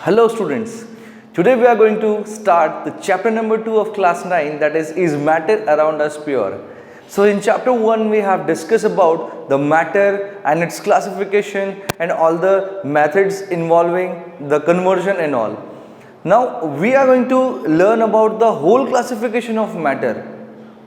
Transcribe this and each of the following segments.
Hello students, today we are going to start the chapter number 2 of class 9, that is matter around us pure. So in chapter 1 we have discussed about the matter and its classification and all the methods involving the conversion and all. Now we are going to learn about the whole classification of matter,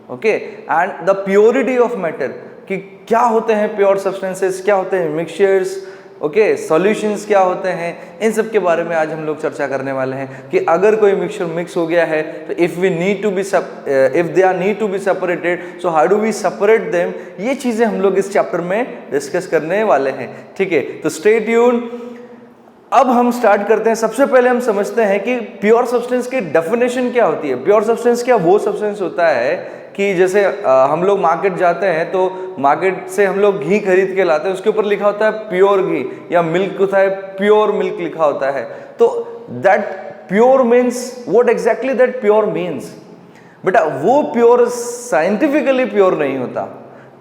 okay, and the purity of matter, कि क्या होते हैं pure substances, क्या होते हैं mixtures, okay, solutions क्या होते हैं, इन सब के बारे में आज हम लोग चर्चा करने वाले हैं कि अगर कोई मिक्सचर मिक्स हो गया है तो if they are need to be separated, so how do we separate them, ये चीज़ें हम लोग इस चैप्टर में डिस्कस करने वाले हैं. ठीक है, तो स्टे ट्यून. अब हम स्टार्ट करते हैं. सबसे पहले हम समझते हैं कि प्योर सब्सटेंस की डेफिनेशन क्या होती है. प्योर सब्सटेंस क्या वो सब्सटेंस होता है कि जैसे हम लोग मार्केट जाते हैं तो मार्केट से हम लोग घी खरीद के लाते हैं, उसके ऊपर लिखा होता है प्योर घी, या मिल्क होता है प्योर मिल्क लिखा होता है. तो that pure means what exactly that pure means. बेटा वो प्योर साइंटिफिकली प्योर नहीं होता.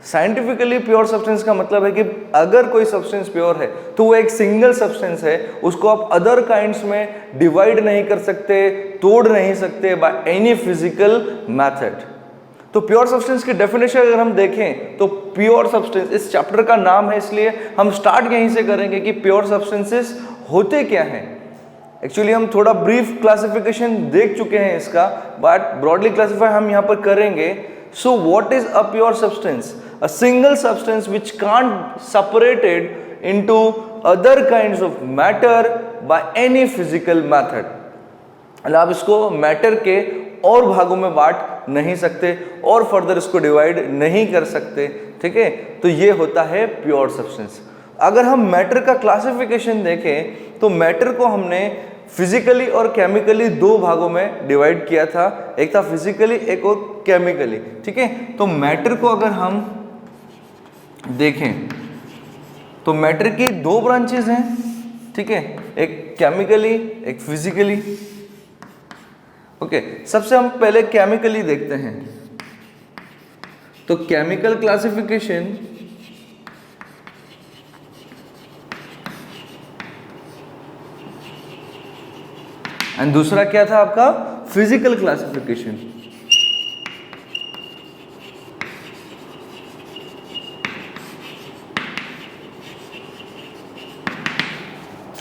साइंटिफिकली प्योर सब्सटेंस का मतलब है कि अगर कोई सब्सटेंस प्योर है तो वो एक सिंगल सब्सटेंस है, उसको आप अदर काइंड्स में डिवाइड नहीं कर सकते, तोड़ नहीं सकते बाय एनी फिजिकल मेथड. तो प्योर सब्सटेंस की डेफिनेशन अगर हम देखें तो प्योर सब्सटेंस इस चैप्टर का नाम है, इसलिए हम स्टार्ट यहीं से करेंगे कि प्योर सब्सटेंसेस होते क्या हैं. एक्चुअली हम थोड़ा ब्रीफ क्लासिफिकेशन देख चुके हैं इसका, बट ब्रॉडली क्लासिफाई हम यहाँ पर करेंगे. So what is a pure substance? A single substance which can't separated into other kinds of matter by any physical method. मतलब आप इसको मैटर के और भागों में बांट नहीं सकते और फर्दर इसको डिवाइड नहीं कर सकते. ठीक है, तो ये होता है प्योर सब्सटेंस. अगर हम मैटर का क्लासिफिकेशन देखें तो मैटर को हमने फिजिकली और केमिकली दो भागों में डिवाइड किया था. एक था फिजिकली, एक और केमिकली. ठीक है, तो मैटर को अगर हम देखें तो मैटर की दो ब्रांचेस हैं. ठीक है, एक केमिकली, एक फिजिकली. ओके, सबसे हम पहले केमिकली देखते हैं. तो केमिकल क्लासिफिकेशन एंड दूसरा क्या था आपका physical classification.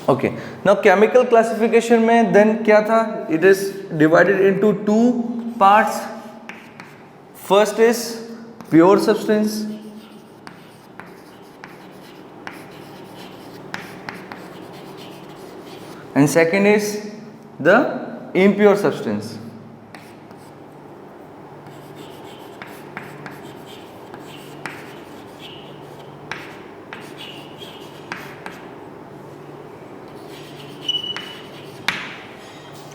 Okay, now chemical classification में देन क्या था? It is divided into two parts. First is pure substance and second is the impure substance.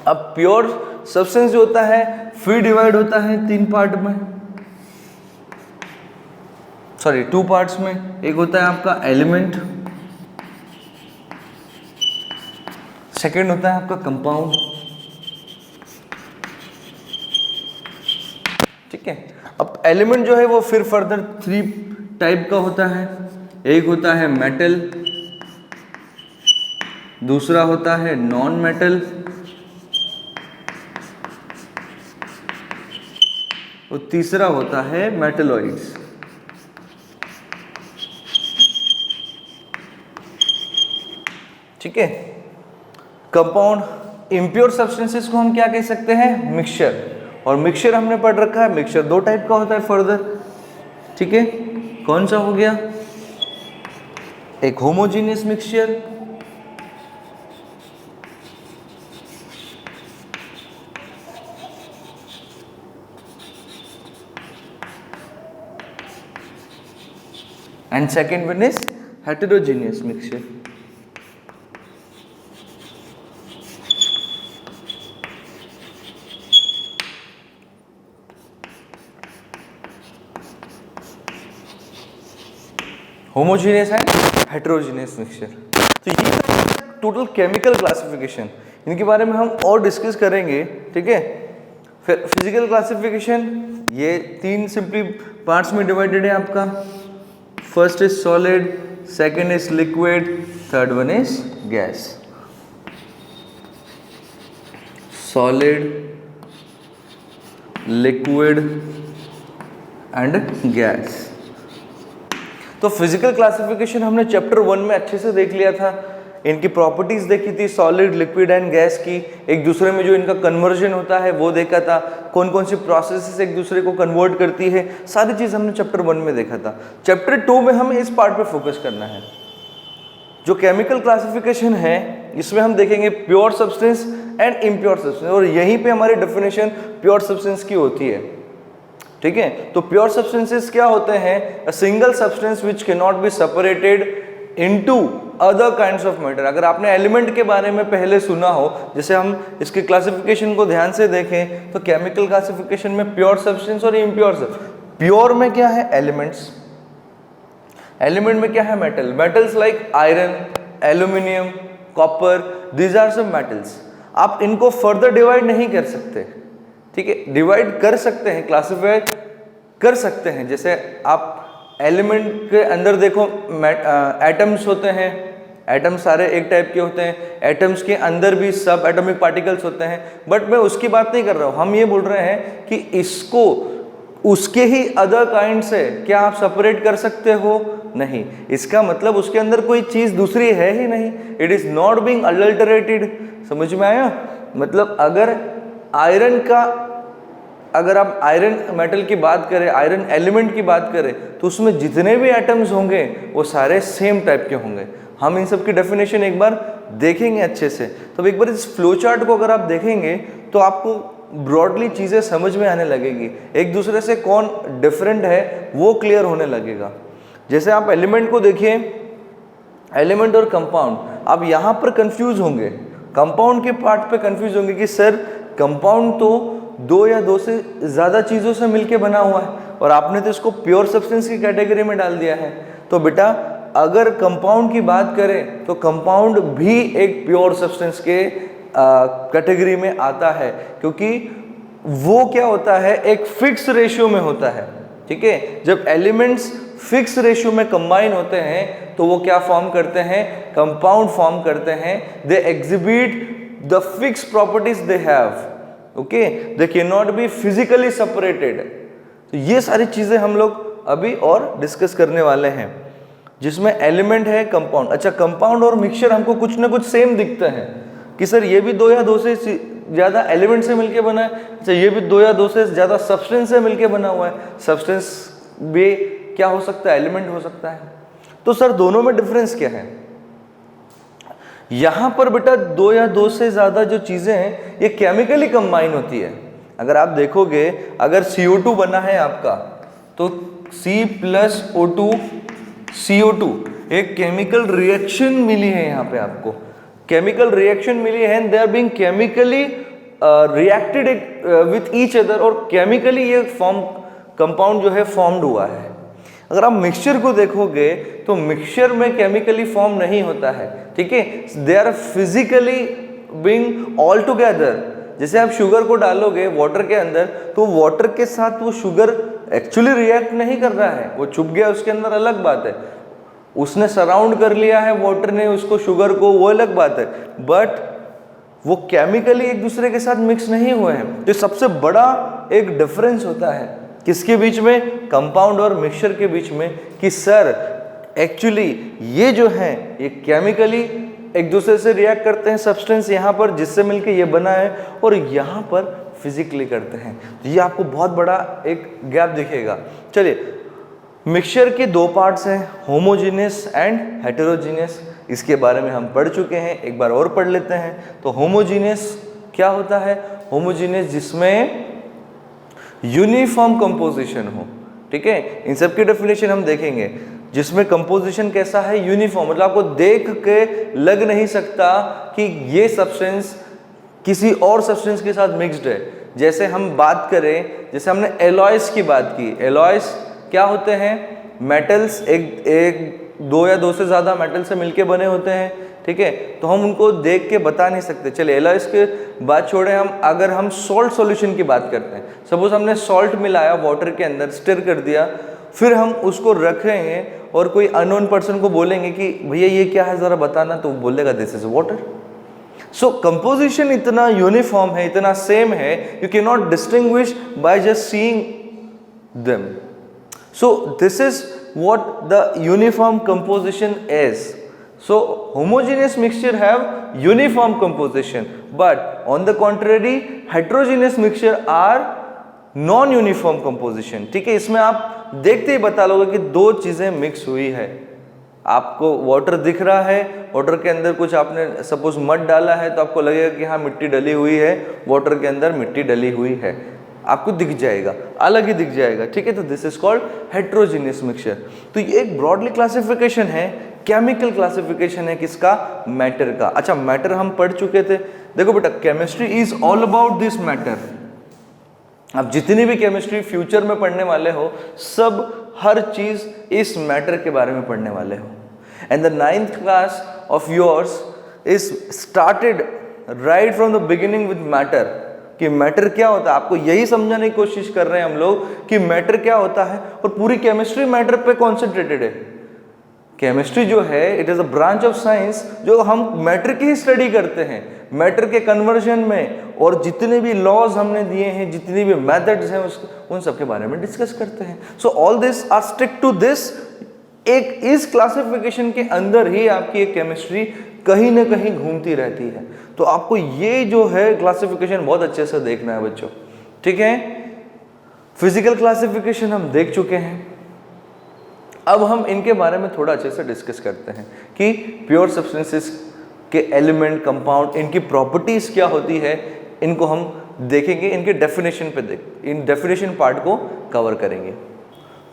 अब प्योर सब्सटेंस जो होता है फिर डिवाइड होता है तीन पार्ट में, सॉरी टू पार्ट्स में. एक होता है आपका एलिमेंट, सेकंड होता है आपका कंपाउंड. ठीक है, अब एलिमेंट जो है वो फिर फर्दर थ्री टाइप का होता है. एक होता है मेटल, दूसरा होता है नॉन मेटल, और तीसरा होता है मेटलॉइड्स. ठीक है, कंपाउंड इम्प्योर सब्सटेंसेस को हम क्या कह सकते हैं? मिक्सचर. और मिक्सचर हमने पढ़ रखा है, मिक्सचर दो टाइप का होता है फर्दर. ठीक है, कौन सा हो गया? एक homogeneous mixture, and second one is heterogeneous mixture. Homogeneous and heterogeneous mixture. तो ये टोटल केमिकल क्लासिफिकेशन, इनके बारे में हम और डिस्कस करेंगे. ठीक है, फिर फिजिकल क्लासिफिकेशन, ये तीन सिंपली पार्ट्स में डिवाइडेड है आपका. First is solid, second is liquid, third one is gas. Solid, liquid and gas. तो फिजिकल क्लासिफिकेशन हमने चैप्टर 1 में अच्छे से देख लिया था, इनकी प्रॉपर्टीज देखी थी सॉलिड, लिक्विड एंड गैस की, एक दूसरे में जो इनका कन्वर्जन होता है वो देखा था, कौन कौन सी प्रोसेसेस एक दूसरे को कन्वर्ट करती है, सारी चीज़ हमने चैप्टर 1 में देखा था। चैप्टर 2 में हमें इस पार्ट पे फोकस करना है, जो केमिकल क्लासिफिकेशन है इसमें हम देखेंगे pure substance and impure substance, और यहीं पे हमारी डेफिनेशन प्योर सब्सटेंस की होती है। ठीक है, तो प्योर सब्सटेंसेस क्या होते हैं? A single substance which can not be separated into other kinds of matter. अगर आपने एलिमेंट के बारे में पहले सुना हो, जैसे हम इसके क्लासिफिकेशन को ध्यान से देखें तो केमिकल क्लासिफिकेशन में प्योर सब्सटेंस और इम्प्योर सब्सटेंस। प्योर में क्या है? एलिमेंट्स। एलिमेंट में क्या है? Metal. Metals like iron, aluminium, copper, these are सब मेटल्स। आप इनको फर्दर डिवाइड नहीं कर सकते, ठीक है, डिवाइड कर सकते हैं, क्लासिफाई कर सकते हैं। जैसे आप एलिमेंट के अंदर देखो एटम्स होते हैं, एटम्स सारे एक टाइप के होते हैं, एटम्स के अंदर भी सब एटॉमिक पार्टिकल्स होते हैं, बट मैं उसकी बात नहीं कर रहा हूँ। हम ये बोल रहे हैं कि इसको उसके ही अदर काइंड से क्या आप सेपरेट कर सकते हो? नहीं। इसका मतलब उसके अंदर कोई चीज़ दूसरी है ही नहीं, it is not being adulterated. समझ में आया? मतलब अगर आयरन का, अगर आप आयरन मेटल की बात करें, आयरन एलिमेंट की बात करें, तो उसमें जितने भी एटम्स होंगे वो सारे सेम टाइप के होंगे। हम इन सब की डेफिनेशन एक बार देखेंगे अच्छे से। तो एक बार इस फ्लो चार्ट को अगर आप देखेंगे तो आपको ब्रॉडली चीज़ें समझ में आने लगेगी, एक दूसरे से कौन डिफरेंट है वो क्लियर होने लगेगा। जैसे आप एलिमेंट को देखिए, एलिमेंट और कंपाउंड, आप यहाँ पर कंफ्यूज होंगे, कंपाउंड के पार्ट पे कंफ्यूज होंगे कि सर कंपाउंड तो 2 या 2 से ज़्यादा चीज़ों से मिलके बना हुआ है और आपने तो इसको प्योर सब्सटेंस की कैटेगरी में डाल दिया है। तो बेटा अगर कंपाउंड की बात करें तो कंपाउंड भी एक प्योर सब्सटेंस के कैटेगरी में आता है, क्योंकि वो क्या होता है, एक फिक्स रेशियो में होता है। ठीक है, जब एलिमेंट्स फिक्स रेशियो में कंबाइन होते हैं तो वो क्या फॉर्म करते हैं? कंपाउंड फॉर्म करते हैं। They exhibit the fix properties they have, okay, they can not be physically separated. तो ये सारी चीजें हम लोग अभी और डिस्कस करने वाले हैं, जिसमें एलिमेंट है, कंपाउंड। अच्छा, कंपाउंड और मिक्सचर हमको कुछ ना कुछ सेम दिखते हैं कि सर ये भी 2 या 2 से ज़्यादा एलिमेंट से मिलके बना है, अच्छा ये भी 2 या 2 से ज़्यादा सब्सटेंस से मिलके बना हुआ है। सब्सटेंस भी क्या हो सकता है? एलिमेंट हो सकता है। तो सर दोनों में डिफरेंस क्या है? यहां पर बेटा 2 या 2 से ज़्यादा जो चीज़ें हैं ये केमिकली कंबाइन होती है। अगर आप देखोगे, अगर CO2 बना है आपका तो C+O2 CO2 एक केमिकल रिएक्शन मिली है, यहाँ पे आपको केमिकल रिएक्शन मिली है, they are being chemically reacted with each other, और केमिकली ये फॉर्म कंपाउंड जो है फॉर्म्ड हुआ है। अगर आप मिक्सचर को देखोगे तो मिक्सचर में केमिकली फॉर्म नहीं होता है, ठीक है, they are physically being all together. जैसे आप शुगर को डालोगे वाटर के अंदर तो वाटर के साथ वो शुगर एक्चुअली रिएक्ट नहीं कर रहा है, वो छुप गया उसके अंदर, अलग बात है। उसने सराउंड कर लिया है वाटर ने उसको, शुगर को, वो अलग बात है, बट वो केमिकली एक दूसरे के साथ मिक्स नहीं हुए हैं। तो सबसे बड़ा एक डिफरेंस होता है किसके बीच में? कंपाउंड और मिक्सचर के बीच में, कि सर एक्चुअली ये जो है ये केमिकली एक दूसरे से रिएक्ट करते हैं, सब्सटेंस यहाँ पर जिससे मिलके ये बना है, और यहाँ पर फिजिकली करते हैं। तो ये आपको बहुत बड़ा एक गैप दिखेगा। चलिए, मिक्सचर के 2 पार्ट्स हैं, होमोजीनियस एंड हेटेरोजीनियस। इसके बारे में हम पढ़ चुके हैं, एक बार और पढ़ लेते हैं। तो होमोजीनियस क्या होता है? होमोजीनियस जिसमें यूनिफॉर्म कंपोजिशन हो, ठीक है, इन सब की डेफिनेशन हम देखेंगे। जिसमें कंपोजिशन कैसा है? यूनिफॉर्म, मतलब आपको देख के लग नहीं सकता कि ये सब्सटेंस किसी और सब्सटेंस के साथ मिक्स्ड है। जैसे हम बात करें, जैसे हमने एलॉयस की बात की, एलॉयस क्या होते हैं? मेटल्स, एक 2 या 2 से ज़्यादा मेटल से मिलके बने होते हैं, ठीक है, तो हम उनको देख के बता नहीं सकते। चलिए एलॉयस के बात छोड़े, हम अगर हम सॉल्ट सॉल्यूशन की बात करते हैं, सपोज हमने सॉल्ट मिलाया वाटर के अंदर, स्टिर कर दिया, फिर हम उसको रखेंगे और कोई अननोन पर्सन को बोलेंगे कि भैया ये क्या है ज़रा बताना, तो बोलेगा this is water. So composition इतना यूनिफॉर्म है, इतना सेम है, you can not distinguish by just seeing them. So this is what the uniform composition is. So homogeneous mixture have uniform composition, but on the contrary heterogeneous mixture are non uniform composition. ठीक है, इसमें आप देखते ही बता लोगे कि दो चीजें मिक्स हुई है. आपको वाटर दिख रहा है, वाटर के अंदर कुछ आपने सपोज मड डाला है तो आपको लगेगा कि हाँ मिट्टी डली हुई है, वाटर के अंदर मिट्टी डली हुई है, आपको दिख जाएगा, अलग ही दिख जाएगा. ठीक है, तो this is called heterogeneous mixture. तो ये एक ब्रॉडली क्लासिफिकेशन है, केमिकल क्लासिफिकेशन है किसका? मैटर का. अच्छा, मैटर हम पढ़ चुके थे. देखो बेटा, chemistry is all about this matter. आप जितनी भी केमिस्ट्री फ्यूचर में पढ़ने वाले हो, सब हर चीज इस मैटर के बारे में पढ़ने वाले हो. And the 9th class of yours is started right from the beginning with matter. कि मैटर क्या होता है, आपको यही समझाने की कोशिश कर रहे हैं हम लोग कि मैटर क्या होता है. और पूरी केमिस्ट्री मैटर पे कॉन्सेंट्रेटेड है. केमिस्ट्री जो है it is a branch of science जो हम मैटर की ही स्टडी करते हैं, मैटर के कन्वर्जन में, और जितने भी लॉज हमने दिए हैं, जितनी भी मेथड्स हैं उन सब के बारे में डिस्कस करते हैं. So all this are stick to this. एक इस क्लासिफिकेशन के अंदर ही आपकी एक केमिस्ट्री कहीं ना कहीं घूमती रहती है. तो आपको ये जो है क्लासिफिकेशन बहुत अच्छे से देखना है बच्चों. ठीक है, फिजिकल क्लासिफिकेशन हम देख चुके हैं. अब हम इनके बारे में थोड़ा अच्छे से डिस्कस करते हैं कि प्योर सब्सटेंसेस के एलिमेंट, कंपाउंड, इनकी प्रॉपर्टीज क्या होती है, इनको हम देखेंगे. इनके डेफिनेशन पे इन डेफिनेशन पार्ट को कवर करेंगे.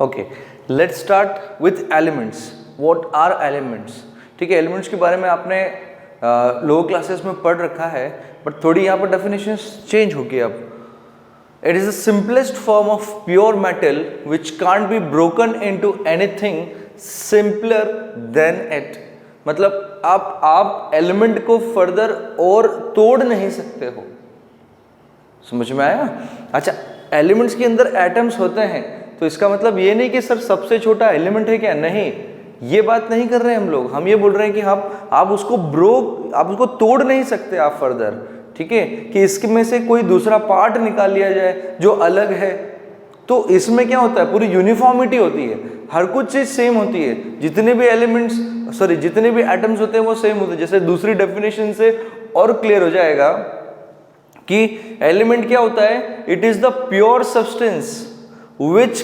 Okay, let's start with elements. What are elements? ठीक है, एलिमेंट्स के बारे में आपने लोअर क्लासेस में पढ़ रखा है, बट थोड़ी यहाँ पर डेफिनेशन चेंज होगी अब. It is the simplest form of pure metal which can't be broken into anything simpler than it. मतलब आप एलिमेंट को फर्दर और तोड़ नहीं सकते हो. समझ में आया? अच्छा, एलिमेंट्स के अंदर एटम्स होते हैं, तो इसका मतलब ये नहीं कि सर सबसे छोटा एलिमेंट है क्या. नहीं, ये बात नहीं कर रहे हैं हम लोग. हम ये बोल रहे हैं कि आप उसको तोड़ नहीं सकते आप फर्दर. ठीक है, कि इसके में से कोई दूसरा पार्ट निकाल लिया जाए जो अलग है. तो इसमें क्या होता है, पूरी यूनिफॉर्मिटी होती है, हर कुछ चीज सेम होती है. जितने भी एटम्स होते हैं वो सेम होते हैं. जैसे दूसरी डेफिनेशन से और क्लियर हो जाएगा कि एलिमेंट क्या होता है. It is the pure substance which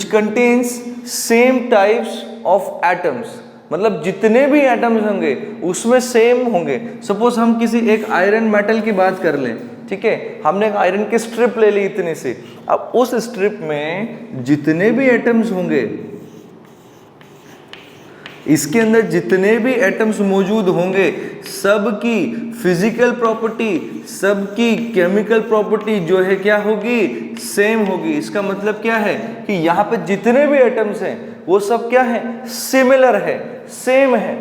contains same types of atoms. मतलब जितने भी एटम्स होंगे उसमें सेम होंगे. सपोज हम किसी एक आयरन मेटल की बात कर लें. ठीक है, हमने एक आयरन की स्ट्रिप ले ली इतनी सी. अब उस स्ट्रिप में जितने भी एटम्स होंगे, इसके अंदर जितने भी एटम्स मौजूद होंगे, सबकी फिजिकल प्रॉपर्टी, सबकी केमिकल प्रॉपर्टी जो है क्या होगी, सेम होगी. इसका मतलब क्या है कि यहाँ पे जितने भी एटम्स हैं वो सब क्या है, सिमिलर है, सेम है.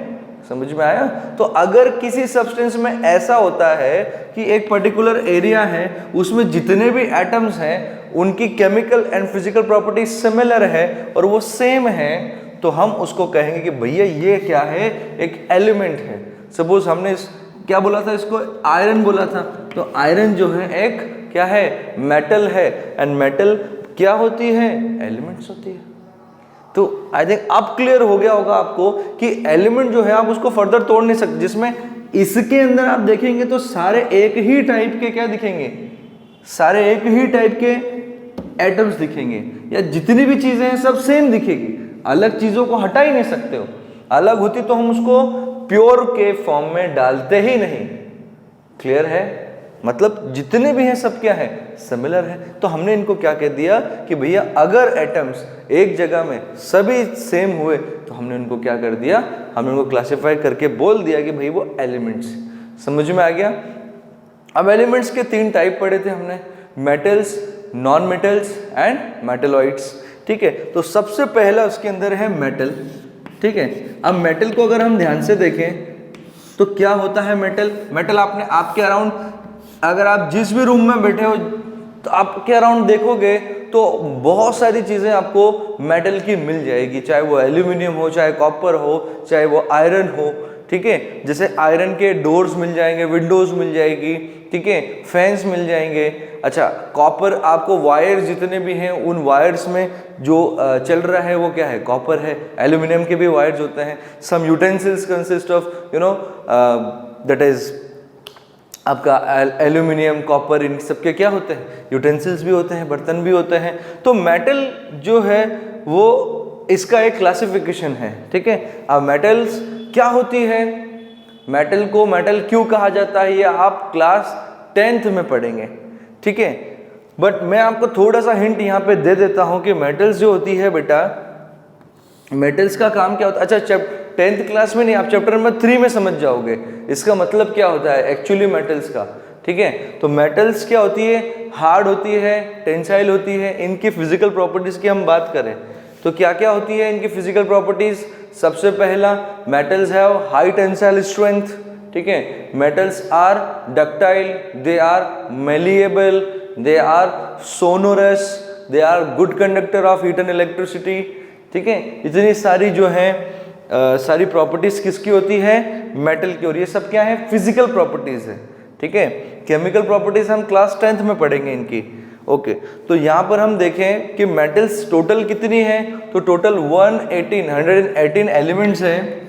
समझ में आया? तो अगर किसी सब्सटेंस में ऐसा होता है कि एक पर्टिकुलर एरिया है, उसमें जितने भी एटम्स हैं उनकी chemical and physical property similar है और वो सेम है, तो हम उसको कहेंगे कि भैया ये क्या है, एक एलिमेंट है. सपोज हमने क्या बोला था, इसको आयरन बोला था. तो आयरन जो है एक क्या है, मेटल है. एंड मेटल क्या होती है, एलिमेंट्स होती है. तो आई थिंक अब क्लियर हो गया होगा आपको कि एलिमेंट जो है आप उसको फर्दर तोड़ नहीं सकते. जिसमें इसके अंदर आप देखेंगे तो सारे एक ही टाइप के क्या दिखेंगे, सारे एक ही टाइप के एटम्स दिखेंगे, या जितनी भी चीजें हैं सब सेम दिखेगी. अलग चीजों को हटा ही नहीं सकते हो. अलग होती तो हम उसको प्योर के फॉर्म में डालते ही नहीं. क्लियर है? मतलब जितने भी हैं सब क्या है, सिमिलर है. तो हमने इनको क्या कह दिया कि भैया अगर एटम्स एक जगह में सभी सेम हुए तो हमने उनको क्या कर दिया, हमने उनको क्लासिफाई करके बोल दिया कि भाई वो एलिमेंट्स. समझ में आ गया? अब एलिमेंट्स के 3 टाइप पढ़े थे हमने, metals, non metals and metalloids. ठीक है, तो सबसे पहला उसके अंदर है मेटल. ठीक है, अब मेटल को अगर हम ध्यान से देखें तो क्या होता है मेटल. मेटल आपके अराउंड, अगर आप जिस भी रूम में बैठे हो तो आपके अराउंड देखोगे तो बहुत सारी चीज़ें आपको मेटल की मिल जाएगी. चाहे वो एल्यूमिनियम हो, चाहे कॉपर हो, चाहे वो आयरन हो. ठीक है, जैसे आयरन के डोर्स मिल जाएंगे, विंडोज मिल जाएगी, ठीक है, फैंस मिल जाएंगे। अच्छा, कॉपर आपको वायर जितने भी हैं उन वायर्स में जो चल रहा है वो क्या है, कॉपर है। एल्यूमिनियम के भी वायर्स होते हैं। Some utensils consist of that is आपका एल्यूमिनियम, कॉपर, इन सब के क्या होते हैं, यूटेंसिल्स भी होते हैं, बर्तन भी होते हैं। तो मेटल जो है वो इसका एक क्लासिफिकेशन है, ठीक है। अब मेटल्स क्या होती है, मेटल को मेटल क्यों कहा जाता है, ये आप क्लास 10th में पढ़ेंगे, ठीक है। बट मैं आपको थोड़ा सा हिंट यहाँ पे दे देता हूँ कि मेटल्स जो होती है बेटा, मेटल्स का काम क्या होता है। अच्छा, 10th क्लास में नहीं, आप चैप्टर नंबर 3 में समझ जाओगे इसका मतलब क्या होता है एक्चुअली मेटल्स का, ठीक है। तो मेटल्स क्या होती है, हार्ड होती है, टेंसाइल होती है। इनकी फिजिकल प्रॉपर्टीज की हम बात करें तो क्या क्या होती है इनकी फिजिकल प्रॉपर्टीज। सबसे पहला, metals have high tensile strength, ठीक है। Metals are ductile, they are malleable, they are sonorous, they are good conductor of heat and electricity, ठीक है। इतनी सारी जो है सारी प्रॉपर्टीज किसकी होती है, मेटल की। और ये सब क्या है, फिजिकल प्रॉपर्टीज है, ठीक है। केमिकल प्रॉपर्टीज हम क्लास 10th में पढ़ेंगे इनकी, ओके। तो यहाँ पर हम देखें कि मेटल्स टोटल कितनी है, तो टोटल 118 एलिमेंट्स है,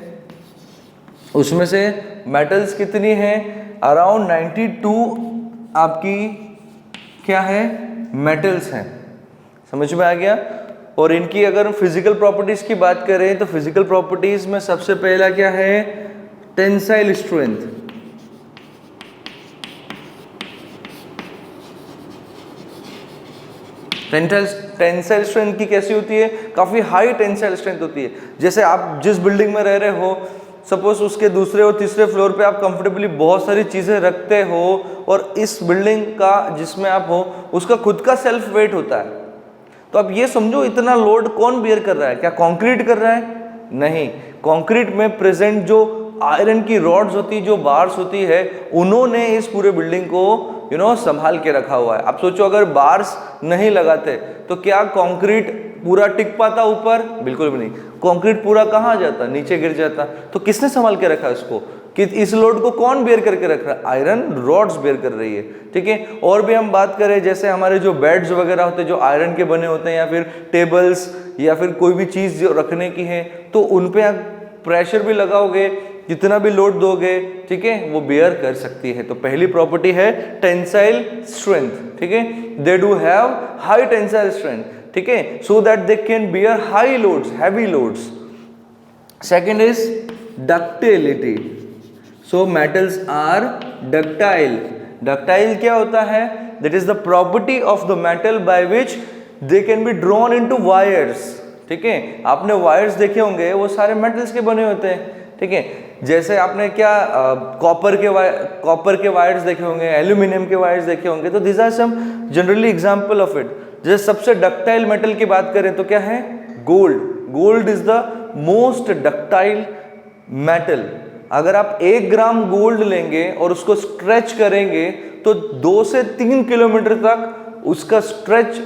उसमें से मेटल्स कितनी है, अराउंड 92 आपकी क्या है, मेटल्स हैं। समझ में आ गया। और इनकी अगर फिजिकल प्रॉपर्टीज की बात करें तो फिजिकल प्रॉपर्टीज में सबसे पहला क्या है, टेंसाइल स्ट्रेंथ। टेंसाइल स्ट्रेंथ की कैसी होती है, काफी हाई टेंसाइल स्ट्रेंथ होती है। जैसे आप जिस बिल्डिंग में रह रहे हो, सपोज उसके दूसरे और तीसरे फ्लोर पे आप कंफर्टेबली बहुत सारी चीजें रखते हो, और इस बिल्डिंग का जिसमें आप हो उसका खुद का सेल्फ वेट होता है। तो आप ये समझो इतना लोड कौन बियर कर रहा है, क्या कंक्रीट कर रहा है, नहीं। कंक्रीट में प्रेजेंट जो आयरन की रॉड्स होती, जो बार्स होती है, उन्होंने इस पूरे बिल्डिंग को संभाल के रखा हुआ है। आप सोचो अगर बार्स नहीं लगाते तो क्या कंक्रीट पूरा टिक पाता ऊपर, बिल्कुल भी नहीं। कंक्रीट पूरा कहाँ जाता, नीचे गिर जाता। तो किसने संभाल के रखा इसको, कि इस लोड को कौन बेयर करके रख रहा है, आयरन रॉड्स बेयर कर रही है, ठीक है। और भी हम बात करें, जैसे हमारे जो बेड्स वगैरह होते हैं जो आयरन के बने होते हैं, या फिर टेबल्स, या फिर कोई भी चीज जो रखने की है, तो उन पे आप प्रेशर भी लगाओगे, जितना भी लोड दोगे, ठीक है, वो बेयर कर सकती है। तो पहली प्रॉपर्टी है टेंसाइल स्ट्रेंथ, ठीक है। They do have high tensile strength, ठीक है, so that they can bear high loads, heavy loads. Second is ductility. So metals are ductile. Ductile क्या होता है, that is the property of the metal by which they can be drawn into wires, ठीक है। आपने wires देखे होंगे, वो सारे मेटल्स के बने होते हैं, ठीक है। जैसे आपने क्या कॉपर के वायर्स देखे होंगे, एल्यूमिनियम के वायर्स देखे होंगे। तो this are some generally example of it. जैसे सबसे डक्टाइल मेटल की बात करें तो क्या है, gold. Gold is the most ductile metal. अगर आप 1 ग्राम गोल्ड लेंगे और उसको स्ट्रेच करेंगे तो 2 से 3 किलोमीटर तक उसका स्ट्रेच,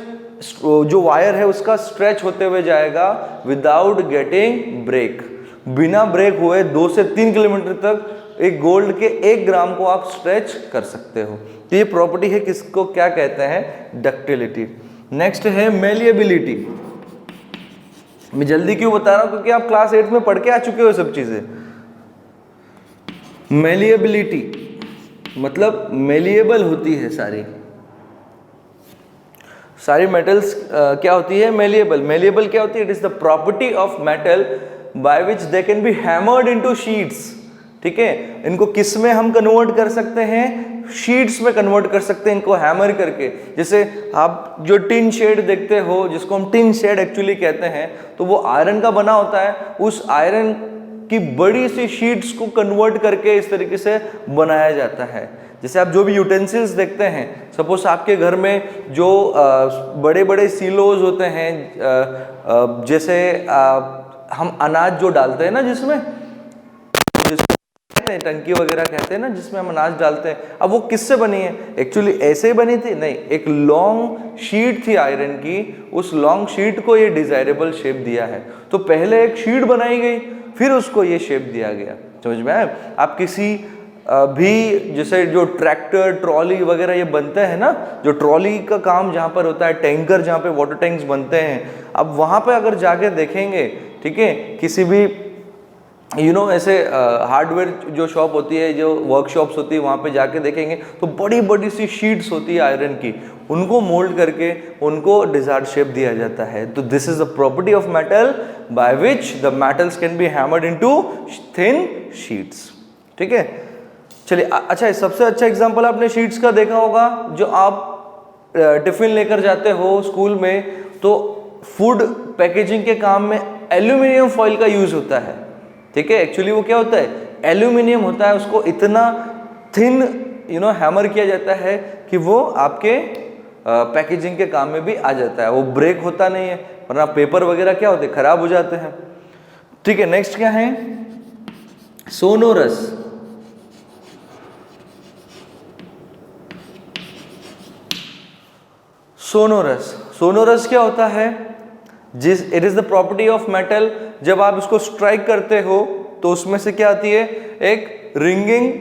जो वायर है उसका स्ट्रेच होते हुए जाएगा विदाउट गेटिंग ब्रेक। बिना ब्रेक हुए 2 से 3 किलोमीटर तक एक गोल्ड के 1 ग्राम को आप स्ट्रेच कर सकते हो। तो ये प्रॉपर्टी है, किसको क्या कहते हैं, डक्टिलिटी। नेक्स्ट है मेलिएबिलिटी। मैं जल्दी क्यों बता रहा हूं, क्योंकि आप क्लास 8 में पढ़ के आ चुके हो सब चीजें। मेलिएबिलिटी मतलब मेलिएबल होती है सारी मेटल्स क्या होती है, मेलिएबल। मेलिएबल क्या होती है, it is the property of metal by which they can B hammered into sheets, ठीक है। इनको किस में हम कन्वर्ट कर सकते हैं, शीट्स में कन्वर्ट कर सकते हैं इनको हैमर करके। जैसे आप जो टिन शेड देखते हो, जिसको हम टिन शेड एक्चुअली कहते हैं, तो वो आयरन का बना होता है। उस आयरन की बड़ी सी शीट्स को कन्वर्ट करके इस तरीके से बनाया जाता है। जैसे आप जो भी यूटेंसिल्स देखते हैं, सपोज आपके घर में जो बड़े बड़े सीलोज होते हैं, जैसे हम अनाज जो डालते हैं ना, जिसमें टंकी वगैरह कहते हैं ना, जिसमें हम अनाज डालते हैं, अब वो किससे बनी है, एक्चुअली ऐसे ही बनी थी, नहीं, एक लॉन्ग शीट थी आयरन की, उस लॉन्ग शीट को ये डिजायरेबल शेप दिया है। तो पहले एक शीट बनाई गई, फिर उसको ये शेप दिया गया। समझ में आया? आप किसी भी जैसे जो ट्रैक्टर ट्रॉली वगैरह ये बनते हैं ना, जो ट्रॉली का काम जहाँ पर होता है, टैंकर जहाँ पे वाटर टैंक्स बनते हैं, अब वहाँ पे अगर जाके देखेंगे, ठीक है, किसी भी ऐसे हार्डवेयर जो शॉप होती है, जो वर्कशॉप्स होती है, वहाँ पे जाके देखेंगे तो बड़ी बड़ी सी शीट्स होती है आयरन की, उनको मोल्ड करके उनको डिजायर्ड शेप दिया जाता है। तो this is the property of metal by which the metals can be hammered into thin sheets. ठीक है, चलिए अच्छा, सबसे अच्छा एग्जांपल आपने शीट्स का देखा होगा, जो आप टिफिन लेकर जाते हो स्कूल में, तो फूड पैकेजिंग के काम में एल्यूमिनियम फॉइल का यूज होता है। ठीक है, एक्चुअली वो क्या होता है, एल्यूमिनियम होता है, उसको इतना थिन हैमर किया जाता है कि वो आपके पैकेजिंग के काम में भी आ जाता है, वो ब्रेक होता नहीं है, वरना पेपर वगैरह क्या होते हैं, खराब हो जाते हैं। ठीक है, नेक्स्ट क्या है, सोनोरस। सोनोरस क्या होता है, it is the property of metal, जब आप इसको स्ट्राइक करते हो तो उसमें से क्या आती है, एक रिंगिंग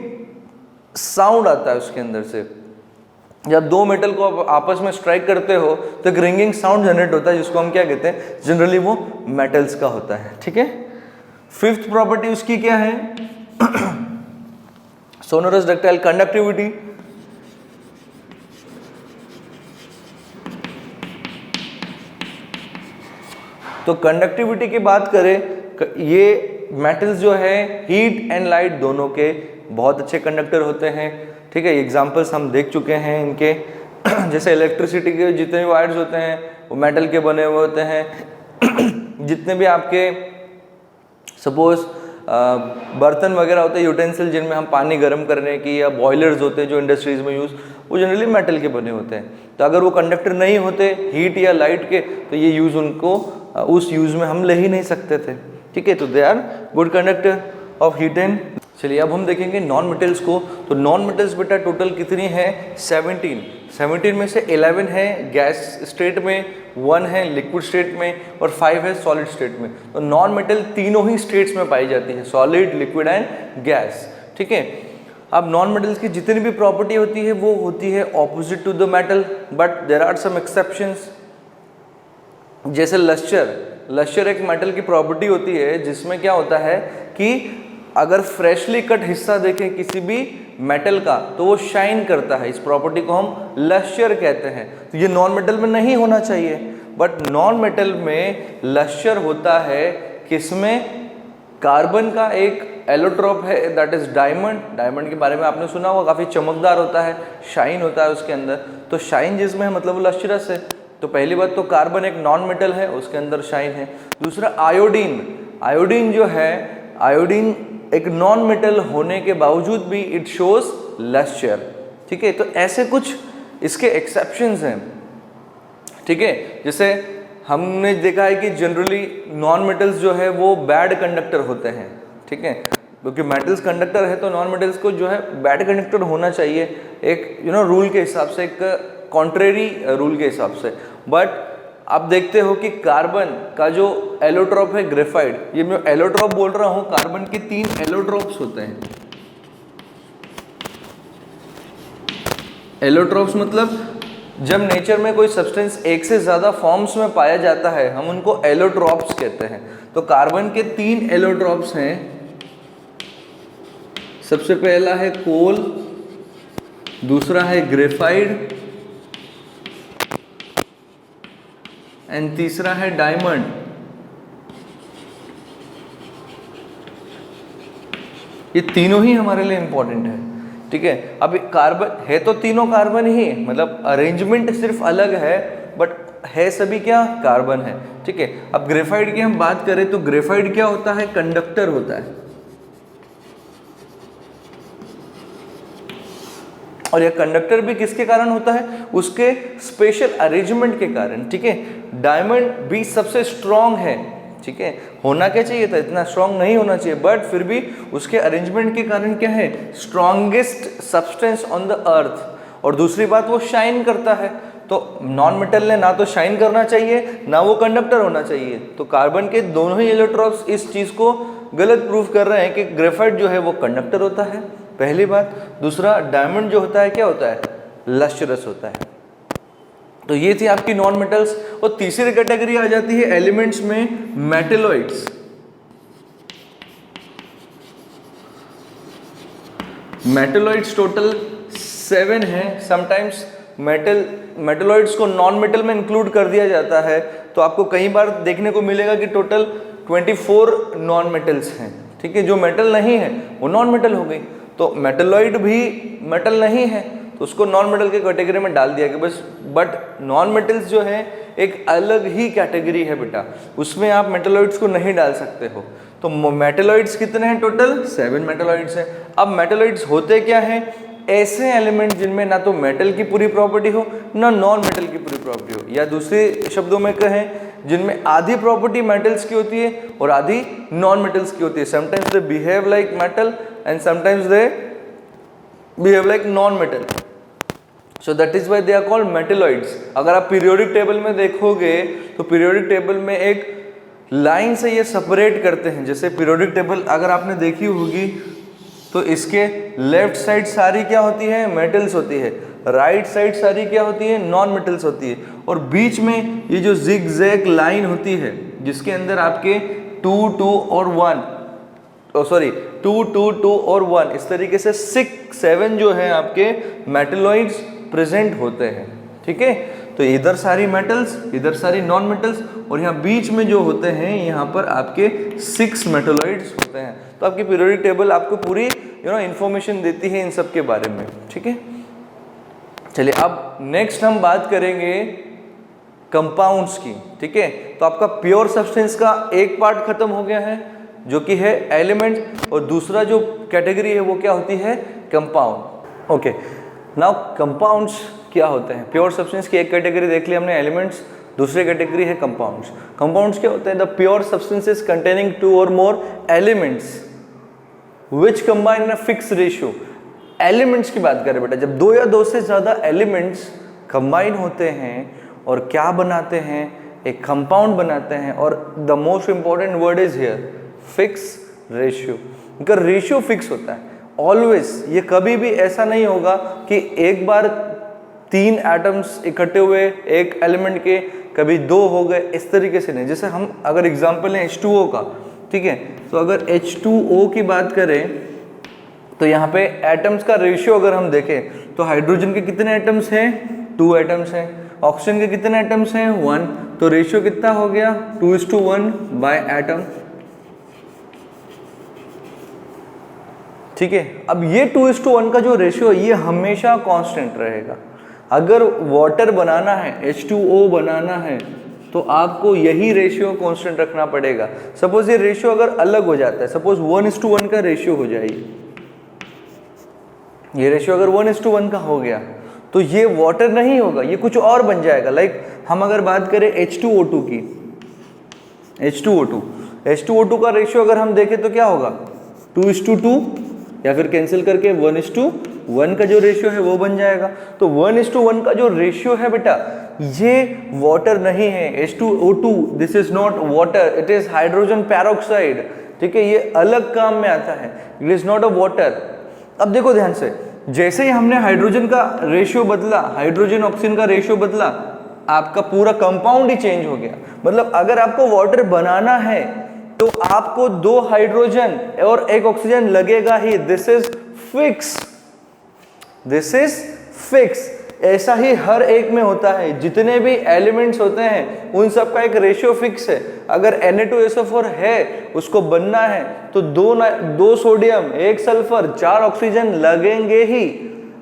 साउंड आता है उसके अंदर से। जब दो मेटल को आप आपस में स्ट्राइक करते हो तो एक रिंगिंग साउंड जनरेट होता है, जिसको हम क्या कहते हैं, जनरली वो मेटल्स का होता है। ठीक है, फिफ्थ प्रॉपर्टी उसकी क्या है, सोनोरस डक्टाइल, कंडक्टिविटी। तो कंडक्टिविटी की बात करें, ये मेटल्स जो है हीट एंड लाइट दोनों के बहुत अच्छे कंडक्टर होते हैं। ठीक है, एग्जांपल्स हम देख चुके हैं इनके जैसे इलेक्ट्रिसिटी के जितने भी वायर्स होते हैं वो मेटल के बने हुए होते हैं। जितने भी आपके सपोज बर्तन वगैरह होते हैं, यूटेंसिल जिनमें हम पानी गर्म करने की, या बॉयलर्स होते हैं जो इंडस्ट्रीज में यूज़, वो जनरली मेटल के बने होते हैं। तो अगर वो कंडक्टर नहीं होते हीट या लाइट के, तो ये यूज़ उनको उस यूज़ में हम ले ही नहीं सकते थे। ठीक है, तो they are good conductor of heat and. चलिए अब हम देखेंगे नॉन मेटल्स को। तो नॉन मेटल्स बेटा टोटल कितनी है, 17 में से 11 है गैस स्टेट में, 1 है लिक्विड स्टेट में, और 5 है सॉलिड स्टेट में। तो नॉन मेटल तीनों ही स्टेट्स में पाई जाती है, सॉलिड, लिक्विड एंड गैस। ठीक है, अब नॉन मेटल्स की जितनी भी प्रॉपर्टी होती है वो होती है opposite to the metal, but there are some exceptions. जैसे लश्चर एक मेटल की प्रॉपर्टी होती है, जिसमें क्या होता है कि अगर फ्रेशली कट हिस्सा देखें किसी भी मेटल का तो वो शाइन करता है, इस प्रॉपर्टी को हम लश्चर कहते हैं। तो ये नॉन मेटल में नहीं होना चाहिए, बट नॉन मेटल में लश्चर होता है किसमें, कार्बन का एक एलोट्रोप है, दैट इज डायमंड। डायमंड के बारे में आपने सुना होगा, काफ़ी चमकदार होता है, शाइन होता है उसके अंदर। तो शाइन जिसमें है मतलब वो लश्चरस है। तो पहली बात तो कार्बन एक नॉन मेटल है, उसके अंदर शाइन है। दूसरा आयोडीन जो है, आयोडीन एक नॉन मेटल होने के बावजूद भी इट शोज लश्चर। ठीक है, तो ऐसे कुछ इसके एक्सेप्शंस हैं। ठीक है, जैसे हमने देखा है कि जनरली नॉन मेटल्स जो है वो बैड कंडक्टर होते हैं। ठीक है, क्योंकि मेटल्स कंडक्टर है तो नॉन मेटल्स को जो है बैड कंडक्टर होना चाहिए, एक रूल के हिसाब से, एक कॉन्ट्रेरी रूल के हिसाब से। बट आप देखते हो कि कार्बन का जो एलोट्रोप है ग्रेफाइट, ये मैं एलोट्रोप बोल रहा हूं, कार्बन के 3 एलोट्रोप्स होते हैं। एलोट्रोप्स मतलब जब नेचर में कोई सब्सटेंस एक से ज्यादा फॉर्म्स में पाया जाता है, हम उनको एलोट्रोप्स कहते हैं। तो कार्बन के 3 एलोट्रोप्स हैं। सबसे पहला है कोल, दूसरा है ग्रेफाइट एंड तीसरा है डायमंड। ये तीनों ही हमारे लिए इंपॉर्टेंट है। ठीक है, अब कार्बन है तो तीनों कार्बन ही, मतलब अरेंजमेंट सिर्फ अलग है, बट है सभी क्या, कार्बन है। ठीक है, अब ग्रेफाइट की हम बात करें तो ग्रेफाइट क्या होता है, कंडक्टर होता है। और यह कंडक्टर भी किसके कारण होता है, उसके स्पेशल अरेंजमेंट के कारण। ठीक है, डायमंड भी सबसे स्ट्रॉन्ग है। ठीक है, होना क्या चाहिए था, इतना स्ट्रॉन्ग नहीं होना चाहिए, बट फिर भी उसके अरेंजमेंट के कारण क्या है, strongest substance on the earth. और दूसरी बात वो शाइन करता है। तो नॉन मेटल ने ना तो शाइन करना चाहिए, ना वो कंडक्टर होना चाहिए। तो कार्बन के दोनों ही इलेक्ट्रॉन्स इस चीज को गलत प्रूफ कर रहे हैं कि ग्रेफाइट जो है वो कंडक्टर होता है, पहली बात। दूसरा, डायमंड जो होता है क्या होता है, लस्ट्रस होता है। तो ये थी आपकी नॉन मेटल्स। और तीसरी कैटेगरी आ जाती है एलिमेंट्स में, मेटेलॉइड्स। मेटेलॉइड्स टोटल 7 हैं। समटाइम्स मेटेलॉइड्स को नॉन मेटल में इंक्लूड कर दिया जाता है, तो आपको कई बार देखने को मिलेगा कि टोटल 24 नॉन मेटल्स हैं, ठीक है। जो मेटल नहीं है वो नॉन मेटल हो गई, तो मेटेलॉइड भी मेटल नहीं है तो उसको नॉन मेटल के कैटेगरी में डाल दिया गया बस। बट नॉन मेटल्स जो है एक अलग ही कैटेगरी है बेटा, उसमें आप मेटेलॉइड्स को नहीं डाल सकते हो। तो मेटेलॉइड्स कितने हैं टोटल, 7 मेटेलॉइड्स हैं। अब मेटेलॉइड्स होते क्या हैं, ऐसे एलिमेंट जिनमें ना तो मेटल की पूरी प्रॉपर्टी हो ना नॉन मेटल की पूरी प्रॉपर्टी हो, या दूसरे शब्दों में कहें जिनमें आधी प्रॉपर्टी मेटल्स की होती है और आधी नॉन मेटल्स की होती है। Sometimes they behave like metal and sometimes they behave like non metal, so that is why they are called metalloids. अगर आप पीरियोडिक टेबल में देखोगे तो पीरियोडिक टेबल में एक लाइन से ये सेपरेट करते हैं। जैसे पीरियोडिक टेबल अगर आपने देखी होगी तो इसके लेफ्ट साइड सारी क्या होती है, मेटल्स होती है, राइट साइड सारी क्या होती है, नॉन मेटल्स होती है, और बीच में ये जो जिग-जैग लाइन होती है जिसके अंदर आपके 2 2 और 1 2 2 2 और 1 इस तरीके से 6 7 जो है आपके मेटेलॉइड्स प्रेजेंट होते हैं, ठीक है। तो इधर सारी मेटल्स, इधर सारी नॉन मेटल्स, और यहाँ बीच में जो होते हैं यहाँ पर आपके 6 मेटेलॉइड्स होते हैं। तो आपकी पीरियोडिक टेबल आपको पूरी इंफॉर्मेशन देती है इन सब के बारे में, ठीक है। चलिए अब नेक्स्ट हम बात करेंगे कंपाउंड्स की, ठीक है। तो आपका प्योर सब्सटेंस का एक पार्ट खत्म हो गया है जो कि है एलिमेंट, और दूसरा जो कैटेगरी है वो क्या होती है, कंपाउंड। ओके, नाउ कंपाउंड्स क्या होते हैं। प्योर सब्सटेंस की एक कैटेगरी देख ली हमने, एलिमेंट्स। दूसरी कैटेगरी है कंपाउंड्स। कंपाउंड्स क्या होते हैं, द प्योर सब्सटेंसेस कंटेनिंग 2 और more elements which combine in a fix ratio. Elements की बात करें बेटा, जब 2 या 2 से ज़्यादा एलिमेंट्स कंबाइन होते हैं और क्या बनाते हैं, एक कंपाउंड बनाते हैं। और the most important word is here fix ratio. इनका रेशियो फिक्स होता है ऑलवेज। ये कभी भी ऐसा नहीं होगा कि एक बार 3 एटम्स इकट्ठे हुए एक एलिमेंट के, कभी 2 हो गए, इस तरीके से नहीं। जैसे हम अगर एग्जांपल लें H2O का, ठीक है, तो अगर H2O की बात करें तो यहाँ पे एटम्स का रेशियो अगर हम देखें तो हाइड्रोजन के कितने एटम्स हैं, 2 एटम्स हैं। ऑक्सीजन के कितने एटम्स हैं, 1। तो रेशियो कितना हो गया, 2:1 बाय एटम, ठीक है। अब ये 2:1 का जो रेशियो है ये हमेशा कांस्टेंट रहेगा। अगर वाटर बनाना है, H2O बनाना है, तो आपको यही रेशियो कांस्टेंट रखना पड़ेगा। सपोज ये रेशियो अगर अलग हो जाता है, सपोज 1:1 का रेशियो हो जाए, ये रेशियो अगर 1:1 का हो गया तो ये वाटर नहीं होगा, ये कुछ और बन जाएगा। लाइक हम अगर बात करें H2O2 की, H2O2 का रेशियो अगर हम देखें तो क्या होगा, 2:2, या फिर कैंसिल करके 1:1 का जो रेशियो है वो बन जाएगा। तो 1:1 का जो रेशियो है बेटा ये वाटर नहीं है। H2O2 this is not water, it is hydrogen peroxide, ठीक है। ये अलग काम में आता है, it is not a water. अब देखो ध्यान से, जैसे ही हमने हाइड्रोजन का रेशियो बदला, हाइड्रोजन ऑक्सीजन का रेशियो बदला, आपका पूरा कंपाउंड ही चेंज हो गया। मतलब अगर आपको वाटर बनाना है तो आपको 2 हाइड्रोजन और 1 ऑक्सीजन लगेगा ही। This is fix, this is fix. ऐसा ही हर एक में होता है, जितने भी एलिमेंट्स होते हैं उन सब का एक रेशियो फिक्स है। अगर Na2SO4 है, उसको बनना है तो 2 सोडियम, 1 सल्फर, 4 ऑक्सीजन लगेंगे ही।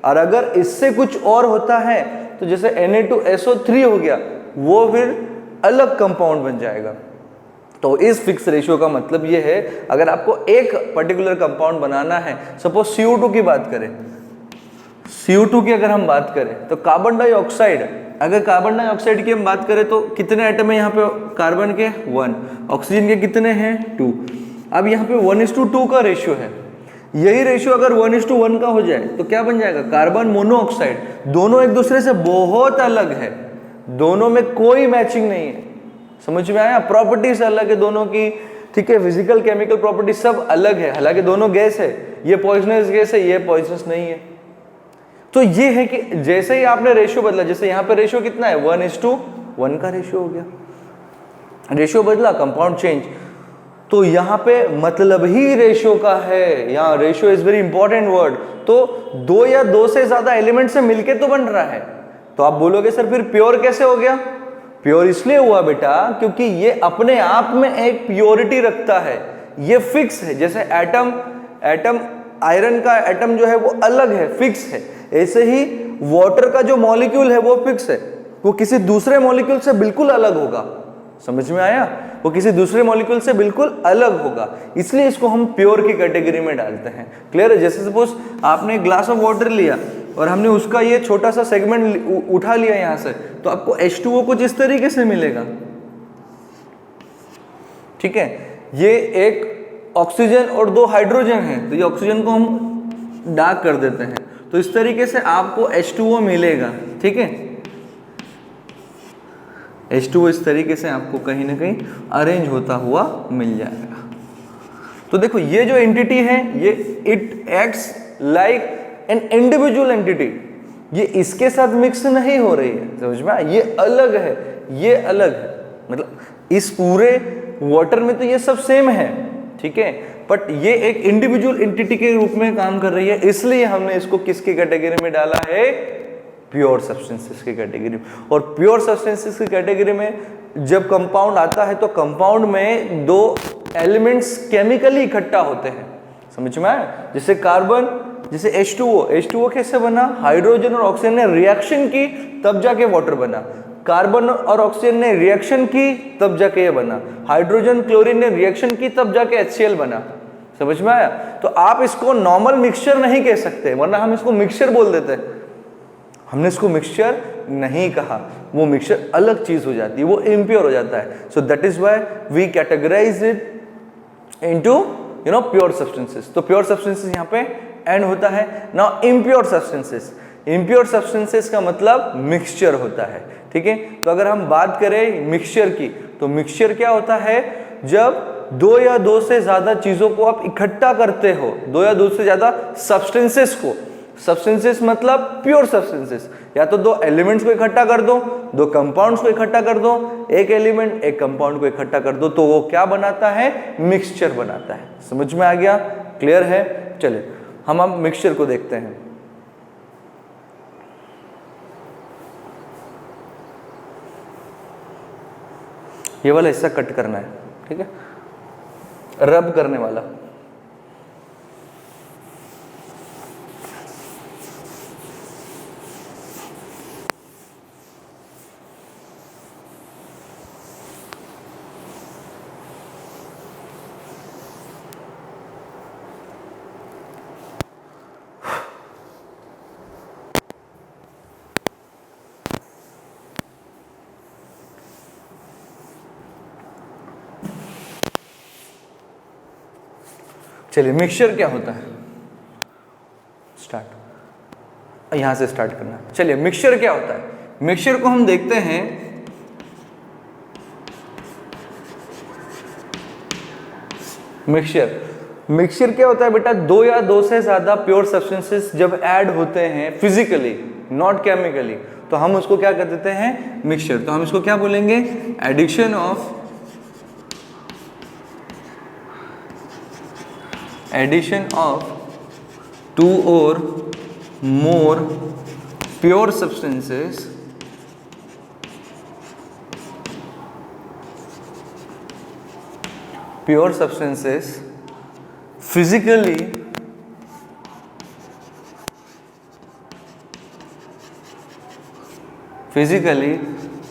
और अगर इससे कुछ और होता है तो जैसे Na2SO3 हो गया, वो फिर अलग कंपाउंड बन जाएगा। तो इस फिक्स रेशियो का मतलब ये है, अगर आपको एक पर्टिकुलर कंपाउंड बनाना है, सपोज CO2 की बात करें, CO2 की अगर हम बात करें तो कार्बन डाइऑक्साइड, अगर कार्बन डाइऑक्साइड की हम बात करें तो कितने एटम है यहाँ पे कार्बन के, 1। ऑक्सीजन के कितने हैं, 2। अब यहाँ पे 1:2 का रेशियो है। यही रेशियो अगर 1:1 का हो जाए तो क्या बन जाएगा, कार्बन मोनोऑक्साइड। दोनों एक दूसरे से बहुत अलग है, दोनों में कोई मैचिंग नहीं है। समझ में आया, प्रॉपर्टीज अलग है दोनों की, ठीक है, फिजिकल केमिकल प्रॉपर्टी सब अलग है, हालांकि दोनों गैस है, ये पॉइजनस गैस है, ये पॉइजनस नहीं है। तो ये है कि जैसे ही आपने रेशियो बदला, जैसे यहाँ पे रेशियो कितना है 1:1 का रेशियो हो गया, रेशियो बदला, कंपाउंड चेंज। तो यहाँ पे मतलब ही रेशियो का है, यहाँ ratio is very important word. तो दो या दो से ज्यादा एलिमेंट से मिलके तो बन रहा है। तो आप बोलोगे सर फिर प्योर कैसे हो गया? प्योर इसलिए हुआ बेटा क्योंकि ये अपने आप में एक प्योरिटी रखता है, ये फिक्स है। जैसे एटम आयरन का एटम जो है वो अलग है, फिक्स है, ऐसे ही वाटर का जो मॉलिक्यूल है वो फिक्स है, वो किसी दूसरे मॉलिक्यूल से बिल्कुल अलग होगा। समझ में आया? वो किसी दूसरे मॉलिक्यूल से बिल्कुल अलग होगा, इसलिए इसको हम प्योर की कैटेगरी में डालते हैं। क्लियर है? जैसे सपोज आपने एक ग्लास ऑफ वाटर लिया और हमने उसका ये छोटा सा सेगमेंट उठा लिया यहाँ से, तो आपको H2O कुछ इस तरीके से मिलेगा। ठीक है, ये एक ऑक्सीजन और 2 हाइड्रोजन है, तो ये ऑक्सीजन को हम डार्क कर देते हैं, तो इस तरीके से आपको H2O मिलेगा। ठीक है, H2O इस तरीके से आपको कहीं ना कहीं अरेंज होता हुआ मिल जाएगा। तो देखो ये जो एंटिटी है ये it acts like an individual entity, ये इसके साथ मिक्स नहीं हो रही है। समझ में? ये अलग है, ये अलग है, मतलब इस पूरे वाटर में तो ये सब सेम है। ठीक है, बट ये एक इंडिविजुअल एंटिटी के रूप में काम कर रही है, इसलिए हमने इसको किसकी कैटेगरी में डाला है? प्योर सब्सटेंसेस की कैटेगरी में। और प्योर सब्सटेंसेस की कैटेगरी में जब कंपाउंड आता है तो कंपाउंड में 2 एलिमेंट्स केमिकली इकट्ठा होते हैं। समझ में आया? जैसे कार्बन, जैसे H2O कैसे बना? हाइड्रोजन और ऑक्सीजन ने रिएक्शन की तब जाके वाटर बना। कार्बन और ऑक्सीजन ने रिएक्शन की तब जाके ये बना। हाइड्रोजन क्लोरीन ने रिएक्शन की तब जाके HCl बना। समझ में आया? तो आप इसको नॉर्मल मिक्सचर नहीं कह सकते, वरना हम इसको मिक्सचर बोल देते हैं। हमने इसको मिक्सचर नहीं कहा, वो मिक्सचर अलग चीज हो जाती है, वो इम्प्योर हो जाता है। So that is why we categorise it into pure substances. तो प्योर सब्सटेंसेस यहाँ पे एंड होता है। नाउ इम्प्योर सब्सटेंसेस का मतलब मिक्सचर होता है। ठीक है, तो अगर हम बात करें मिक्सचर की, तो मिक्सचर क्या होता है? जब 2 या 2 से ज्यादा चीजों को आप इकट्ठा करते हो, 2 या 2 से ज्यादा सब्सटेंसेस को, सब्सटेंसेस मतलब प्योर सब्सटेंसेस, या तो 2 एलिमेंट्स को इकट्ठा कर दो, 2 कंपाउंड्स को इकट्ठा कर दो, एक एलिमेंट एक कंपाउंड को इकट्ठा कर दो, तो वो क्या बनाता है? मिक्सचर बनाता है। समझ में आ गया? क्लियर है? चलिए हम अब मिक्सचर को देखते हैं। ये वाला हिस्सा कट करना है, ठीक है, रब करने वाला। चलिए मिक्सचर क्या होता है? स्टार्ट, यहां से स्टार्ट करना है। चलिए मिक्सचर क्या होता है? मिक्सचर को हम देखते हैं, मिक्सचर क्या होता है बेटा? 2 या 2 से ज्यादा प्योर सब्सटेंसेस जब ऐड होते हैं फिजिकली, नॉट केमिकली, तो हम उसको क्या कर देते हैं? मिक्सचर। तो हम इसको क्या बोलेंगे? एडिशन ऑफ टू और मोर pure substances physically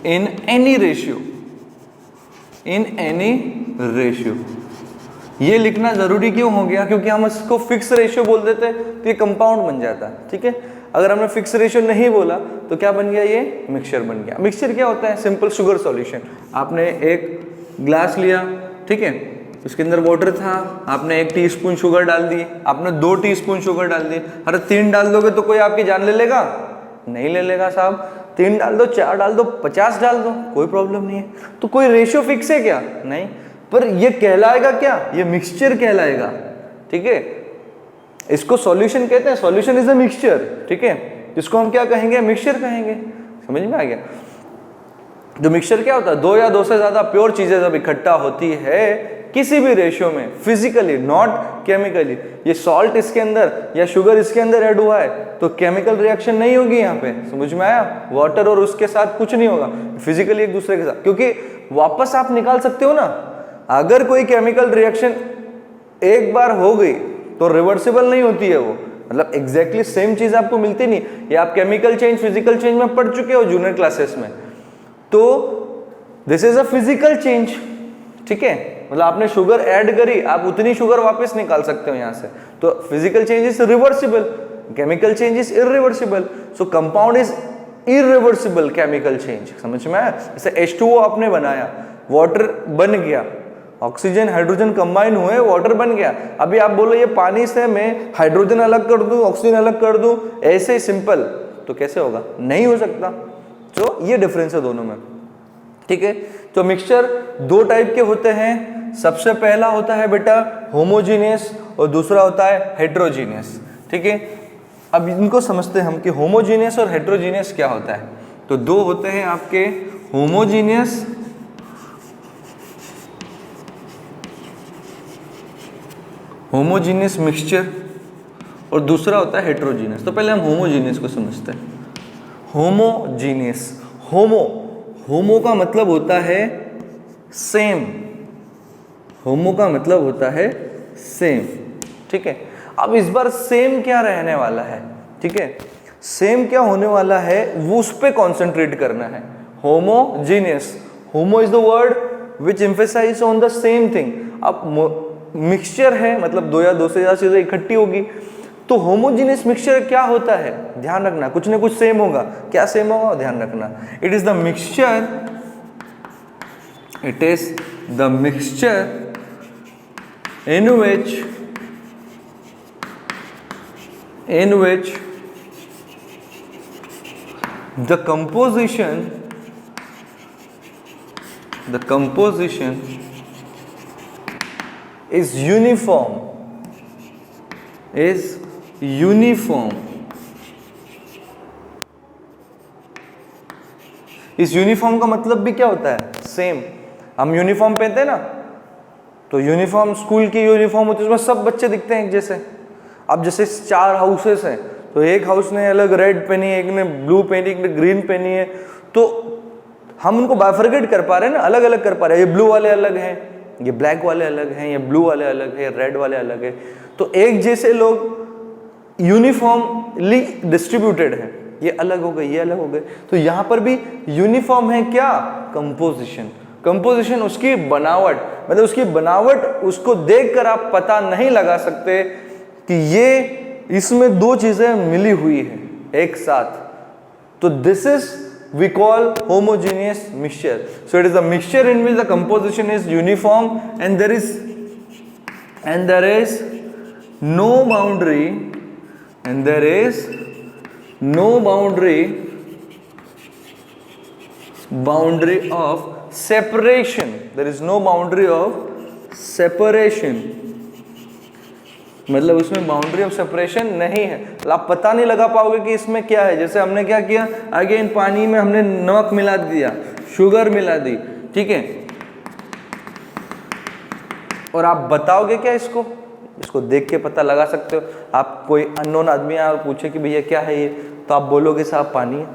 in any ratio, ये लिखना जरूरी क्यों हो गया? क्योंकि हम इसको फिक्स रेशियो बोल देते हैं तो ये कंपाउंड बन जाता है। ठीक है, अगर हमने फिक्स रेशियो नहीं बोला तो क्या बन गया? ये मिक्सचर बन गया। मिक्सचर क्या होता है? Simple sugar solution. आपने एक ग्लास लिया, ठीक है, उसके अंदर वाटर था, आपने 1 टीस्पून शुगर डाल दी, आपने 2 टीस्पून शुगर डाल दी। अरे 3 डाल दोगे तो कोई आपकी जान ले लेगा? नहीं ले लेगा साहब। 3 डाल दो, 4 डाल दो, 50 डाल दो, कोई प्रॉब्लम नहीं है। तो कोई रेशियो फिक्स है क्या? नहीं। पर ये कहलाएगा क्या, ये मिक्सचर कहलाएगा, ठीक है। इसको सॉल्यूशन कहते हैं, सॉल्यूशन इज अ मिक्सचर, ठीक है। इसको हम क्या कहेंगे, मिक्सचर कहेंगे। समझ में आ गया। जो मिक्सचर क्या होता है, दो या दो से ज्यादा प्योर चीजें जब इकट्ठा होती है किसी भी रेशियो में, फिजिकली नॉट केमिकली, ये सॉल्ट इसके अंदर या शुगर इसके अंदर ऐड हुआ है तो केमिकल रिएक्शन नहीं होगी यहाँ पे, समझ में आया। वाटर और उसके साथ कुछ नहीं होगा, फिजिकली एक दूसरे के साथ, क्योंकि वापस आप निकाल सकते हो ना। अगर कोई केमिकल रिएक्शन एक बार हो गई तो रिवर्सिबल नहीं होती है वो, मतलब एग्जैक्टली सेम चीज आपको मिलती नहीं। ये आप केमिकल चेंज, फिजिकल चेंज में पढ़ चुके हो जूनियर क्लासेस में। तो this is a physical change, ठीक है। मतलब आपने शुगर ऐड करी, आप उतनी शुगर वापस निकाल सकते हो यहाँ से। तो physical change is reversible, chemical change is irreversible. So compound is irreversible chemical change, समझ में आया। जैसे H2O आपने बनाया, वाटर बन गया, ऑक्सीजन हाइड्रोजन कंबाइन हुए, वाटर बन गया। अभी आप बोलो ये पानी से मैं हाइड्रोजन अलग कर दूं, ऑक्सीजन अलग कर दूं, ऐसे ही सिंपल, तो कैसे होगा, नहीं हो सकता। तो ये डिफरेंस है दोनों में, ठीक है। तो मिक्सचर दो टाइप के होते हैं। सबसे पहला होता है बेटा होमोजीनियस और दूसरा होता है हेट्रोजीनियस, ठीक है। अब इनको समझते हैं हम कि होमोजीनियस और हेट्रोजीनियस क्या होता है। तो दो होते हैं आपके होमोजीनियस मिक्सचर और दूसरा होता है हेट्रोजीनियस। तो पहले हम होमोजीनियस को समझते हैं। होमोजीनियस, होमो का मतलब होता है सेम, होमो का मतलब होता है सेम, ठीक है। अब इस बार सेम क्या रहने वाला है, ठीक है, सेम क्या होने वाला है वो उस पे कॉन्सेंट्रेट करना है। Homogeneous, homo is the word which emphasise on the same thing. अब मिक्सचर है, मतलब दो या दो से ज्यादा चीजें इकट्ठी होगी। तो होमोजीनियस मिक्सचर क्या होता है, ध्यान रखना, कुछ ना कुछ सेम होगा। क्या सेम होगा, ध्यान रखना। It is the mixture, it is the mixture in which the composition is uniform, इस यूनिफॉर्म का मतलब भी क्या होता है, सेम। हम यूनिफॉर्म पहनते हैं ना, तो यूनिफॉर्म स्कूल की यूनिफॉर्म होती है, उसमें सब बच्चे दिखते हैं एक जैसे। अब जैसे 4 हाउसेस हैं, तो एक हाउस ने अलग रेड पहनी है, एक ने ब्लू पहनी, एक ने ग्रीन पहनी है, तो हम उनको बाइफरकेट कर पा रहे हैं ना, अलग अलग कर पा रहे हैं। ये ब्लू वाले अलग हैं, ये ब्लैक वाले अलग हैं, ये ब्लू वाले अलग है, रेड वाले अलग है। तो एक जैसे लोग यूनिफॉर्मली डिस्ट्रीब्यूटेड हैं, ये अलग हो गए, ये अलग हो गए। तो यहाँ पर भी यूनिफॉर्म है क्या, कंपोजिशन। कंपोजिशन उसकी बनावट, मतलब उसकी बनावट, उसको देखकर आप पता नहीं लगा सकते कि ये इसमें दो चीजें मिली हुई है एक साथ। तो this is we call homogeneous mixture. So it is the mixture in which the composition is uniform and there is no boundary, and there is no boundary of separation. There is no boundary of separation, मतलब उसमें boundary of separation नहीं है। तो आप पता नहीं लगा पाओगे कि इसमें क्या है। जैसे हमने क्या किया, अगेन पानी में हमने नमक मिला दिया, शुगर मिला दी, ठीक है, और आप बताओगे क्या इसको, इसको देख के पता लगा सकते हो। आप कोई अननोन आदमी आए और पूछे कि भैया क्या है ये, तो आप बोलोगे साहब पानी है,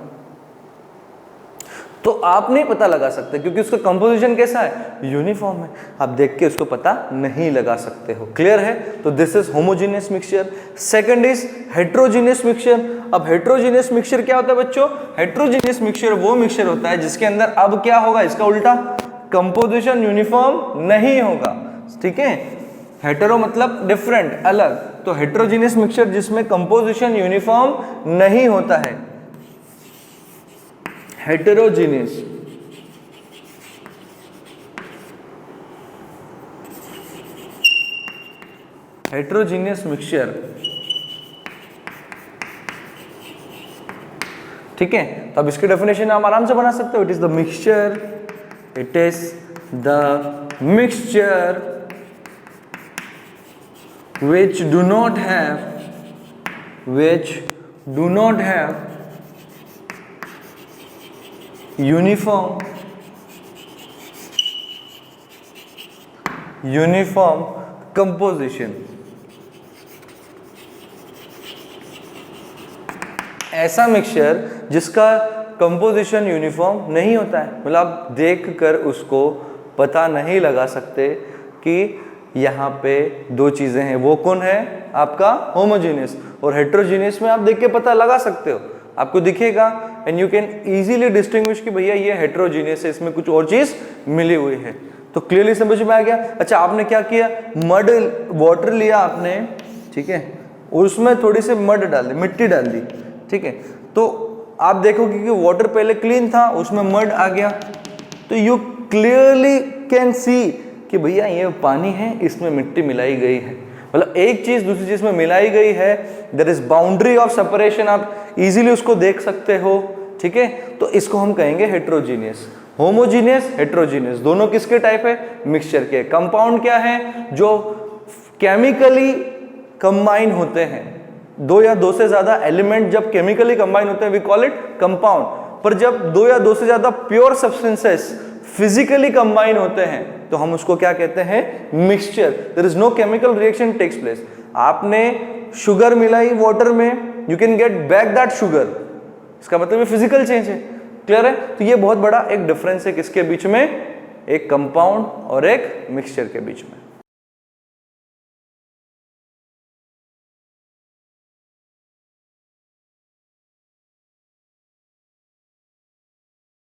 तो आप नहीं पता लगा सकते क्योंकि उसका कंपोजिशन कैसा है, यूनिफॉर्म है। आप देख के उसको पता नहीं लगा सकते हो। क्लियर है। तो this is homogeneous mixture. Second is heterogeneous mixture. अब हेट्रोजेनियस मिक्सचर क्या होता है बच्चों, हेट्रोजेनियस मिक्सचर वो मिक्सचर होता है जिसके अंदर अब क्या होगा, इसका उल्टा, कंपोजिशन यूनिफॉर्म नहीं होगा, ठीक है। हेटेरो मतलब डिफरेंट, अलग, तो हेट्रोजेनियस मिक्सचर जिसमें कंपोजिशन यूनिफॉर्म नहीं होता है, हेटेरोजेनियस। हेट्रोजेनियस मिक्सचर, ठीक है। तो अब इसकी डेफिनेशन आप आराम से बना सकते हो। It is the mixture, it is the mixture which do not have uniform composition. ऐसा मिक्सचर जिसका कंपोजिशन यूनिफॉर्म नहीं होता है, मतलब आप देख कर उसको पता नहीं लगा सकते कि यहाँ पे दो चीज़ें हैं, वो कौन है आपका होमोजीनियस, और हेट्रोजीनियस में आप देख के पता लगा सकते हो, आपको दिखेगा and you can easily distinguish कि भैया ये हेट्रोजीनियस है, इसमें कुछ और चीज़ मिली हुई है। तो क्लियरली समझ में आ गया। अच्छा, आपने क्या किया, मड वाटर लिया आपने, ठीक है, और उसमें थोड़ी सी मड डाल दी, मिट्टी डाल दी, ठीक है, तो आप देखोगे कि वाटर पहले क्लीन था, उसमें मड आ गया, तो यू क्लियरली कैन सी कि भैया ये पानी है, इसमें मिट्टी मिलाई गई है, मतलब एक चीज दूसरी चीज में मिलाई गई है, there is boundary of separation, आप इजीली उसको देख सकते हो, ठीक है, तो इसको हम कहेंगे हेट्रोजीनियस। होमोजीनियस, हेट्रोजीनियस दोनों किसके टाइप है, मिक्सचर के। कंपाउंड क्या है, जो केमिकली कंबाइन होते हैं, दो या दो से ज्यादा एलिमेंट जब केमिकली कंबाइन होते हैं वी कॉल इट कंपाउंड, पर जब दो या दो से ज्यादा प्योर सब्सटेंसेस फिजिकली कंबाइन होते हैं तो हम उसको क्या कहते हैं, mixture. There is no chemical reaction takes place. आपने शुगर मिलाई वाटर में, you can get back that sugar, इसका मतलब ये फिजिकल चेंज है। क्लियर है? तो ये बहुत बड़ा एक डिफरेंस है किसके बीच में, एक कंपाउंड और एक मिक्सचर के बीच में।